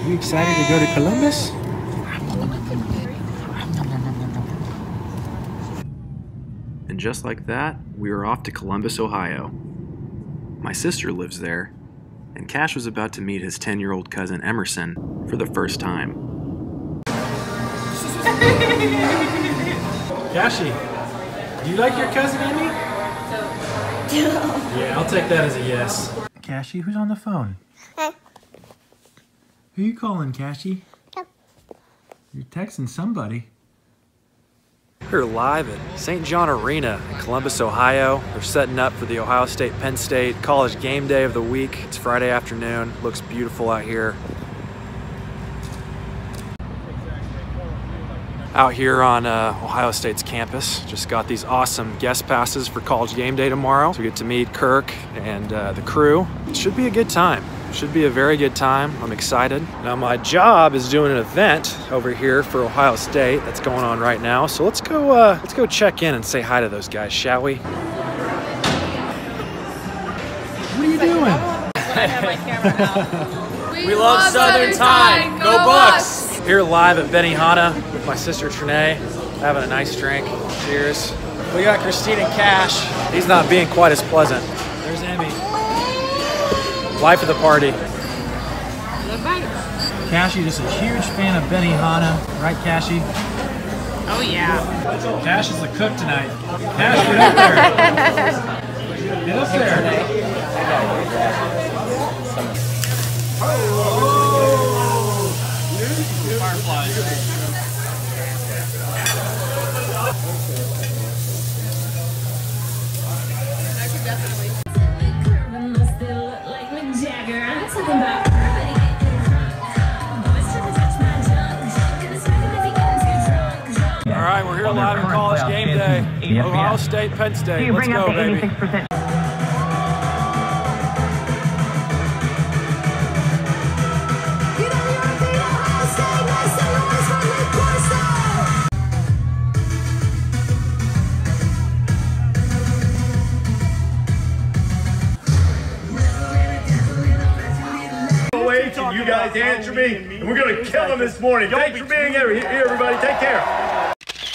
You excited to go to Columbus? And just like that, we were off to Columbus, Ohio. My sister lives there, and Cash was about to meet his 10-year-old cousin Emerson for the first time. Cashie, do you like your cousin Emmy? Yeah, I'll take that as a yes. Cashie, who's on the phone? Who are you calling, Cashie? You're texting somebody. We're live at St. John Arena in Columbus, Ohio. They're setting up for the Ohio State Penn State college game day of the week. It's Friday afternoon. Looks beautiful out here. Out here on Ohio State's campus. Just got these awesome guest passes for college game day tomorrow. So we get to meet Kirk and the crew. It should be a good time. Should be a very good time. I'm excited. Now my job is doing an event over here for Ohio State that's going on right now. So let's go check in and say hi to those guys, shall we? What are you doing? I have my camera out. We love Southern Tide. Go Bucks! Here live at Benihana with my sister Trinae, having a nice drink. Cheers. We got Christine and Cash. He's not being quite as pleasant. There's Emmy. Life of the party. Cashie just a huge fan of Benihana, right, Cashie? Oh yeah. Cash is the cook tonight. Cash, get up there. Get up there. Oh! Fireflies. I could definitely. All right, we're here live in college game day. Ohio State, Penn State. Let's go, baby. You guys answer me, and we're gonna kill them this morning. Thanks for being here, everybody. Take care.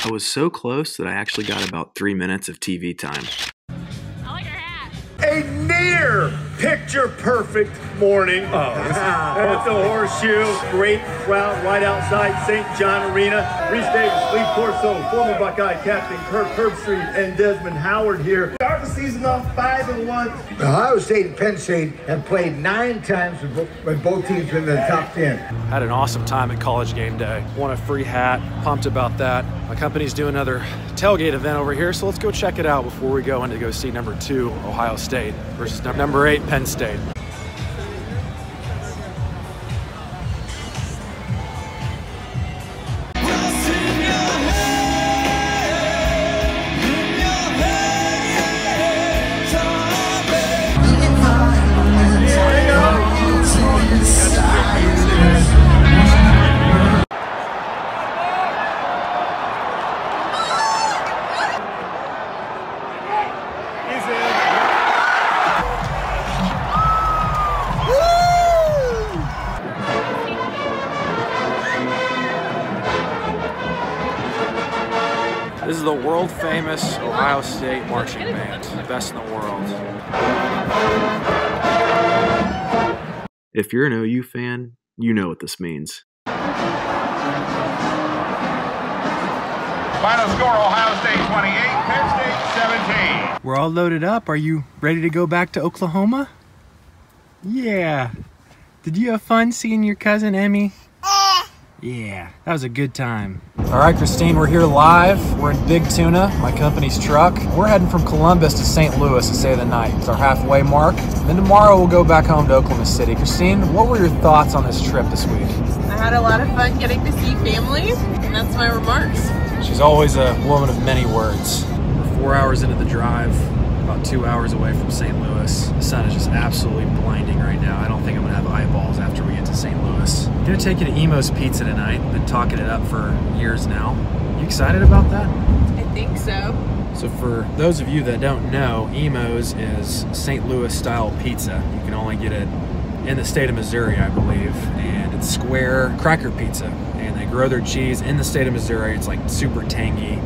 I was so close that I actually got about 3 minutes of TV time. I like your hat. A near picture-perfect morning at the Horseshoe. Great crowd right outside St. John Arena. Reese Davis, Lee Corso, former Buckeye captain Kirk Herbstreit, and Desmond Howard here. Start the season off 5-1. Ohio State and Penn State have played 9 times when both teams were in the top 10. Had an awesome time at college game day. Won a free hat. Pumped about that. My company's doing another tailgate event over here, so let's go check it out before we go in to go see number 2 Ohio State versus number 8 Penn State. This is the world-famous Ohio State marching band, the best in the world. If you're an OU fan, you know what this means. Final score, Ohio State 28, Penn State 17. We're all loaded up. Are you ready to go back to Oklahoma? Yeah. Did you have fun seeing your cousin Emmy? Yeah, that was a good time. All right, Christine, we're here live. We're in Big Tuna, my company's truck. We're heading from Columbus to St. Louis to stay the night. It's our halfway mark. Then tomorrow we'll go back home to Oklahoma City. Christine, what were your thoughts on this trip this week? I had a lot of fun getting to see family, and that's my remarks. She's always a woman of many words. We're 4 hours into the drive, about 2 hours away from St. Louis. The sun is just absolutely blinding right now. I don't think I'm gonna have eyeballs after we get to St. Louis. I'm gonna take you to Emo's Pizza tonight. Been talking it up for years now. You excited about that? I think so. So for those of you that don't know, Emo's is St. Louis style pizza. You can only get it in the state of Missouri, I believe, and square cracker pizza, and they grow their cheese in the state of Missouri. It's like super tangy.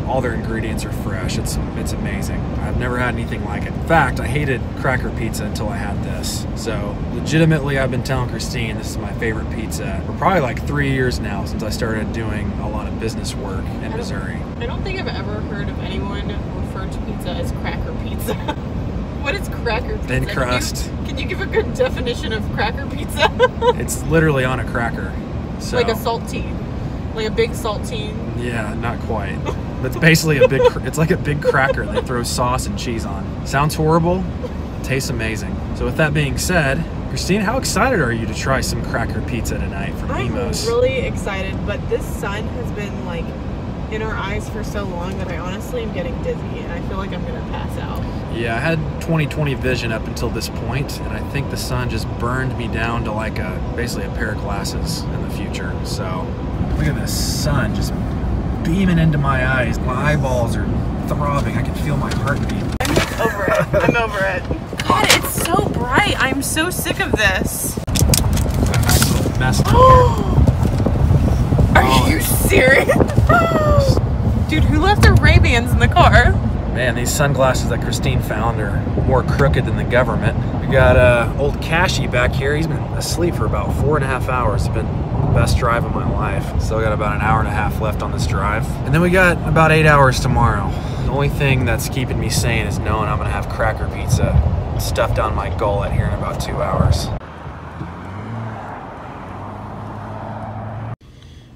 All their ingredients are fresh. It's amazing. I've never had anything like it. In fact, I hated cracker pizza until I had this. So legitimately, I've been telling Christine this is my favorite pizza for probably like 3 years now, since I started doing a lot of business work in Missouri. I don't think I've ever heard of anyone refer to pizza as cracker pizza. What is cracker pizza? Thin crust. Can you give a good definition of cracker pizza? It's literally on a cracker. So, like a saltine. Like a big saltine. Yeah, not quite. It's basically it's like a big cracker they throw sauce and cheese on. Sounds horrible, tastes amazing. So with that being said, Christine, how excited are you to try some cracker pizza tonight from Emos? I'm really excited, but this sun has been like in our eyes for so long that I honestly am getting dizzy and I feel like I'm gonna pass out. Yeah, I had 20/20 vision up until this point, and I think the sun just burned me down to like basically a pair of glasses in the future. So look at this sun just beaming into my eyes. My eyeballs are throbbing. I can feel my heartbeat. I'm just over it. I'm over it. God, it's so bright. I'm so sick of this. Got a nice little mess here. Are you serious? Dude, who left their Ray-Bans in the car? Man, these sunglasses that Christine found are more crooked than the government. We got old Cashie back here. He's been asleep for about 4.5 hours. It's been the best drive of my life. Still got about an hour and a half left on this drive. And then we got about 8 hours tomorrow. The only thing that's keeping me sane is knowing I'm gonna have cracker pizza stuffed down my gullet here in about 2 hours.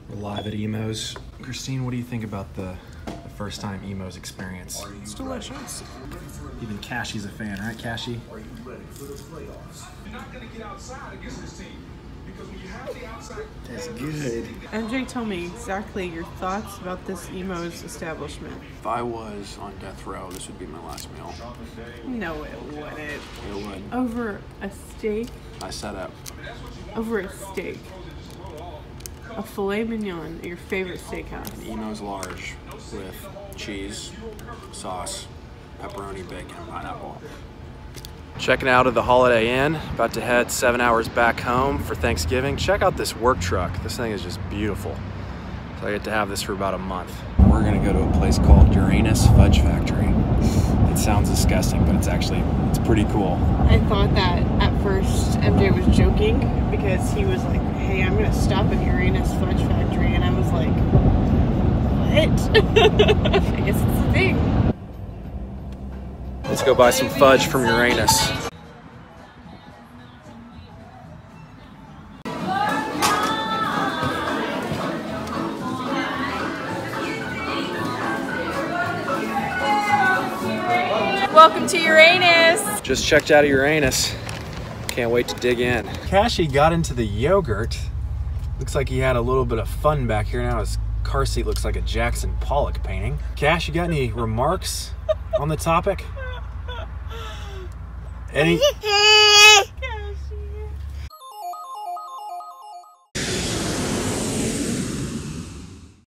We're live at Emo's. Christine, what do you think about the first time Emo's experience? It's delicious. Even Cashie's a fan, right, Cashie? Are you ready for the playoffs? You're not going to get outside against this team because when you have the outside, That's good. MJ, tell me exactly your thoughts about this Emo's establishment. If I was on death row, this would be my last meal. No, it wouldn't. It would. Over a steak? I set up. Over a steak. A filet mignon at your favorite steakhouse. Emo's large with cheese, sauce, pepperoni, bacon, and pineapple. Checking out of the Holiday Inn. About to head 7 hours back home for Thanksgiving. Check out this work truck. This thing is just beautiful. So I get to have this for about a month. We're gonna go to a place called Uranus Fudge Factory. It sounds disgusting, but it's pretty cool. I thought that at first MJ was joking because he was like, hey, I'm gonna stop at Uranus Fudge Factory, and I was like, what? I guess it's a thing. Let's go buy some fudge from Uranus. Welcome to Uranus. Just checked out of Uranus. Can't wait to dig in. Cashie got into the yogurt. Looks like he had a little bit of fun back here. Now his car seat looks like a Jackson Pollock painting. Cash, you got any remarks on the topic? Any?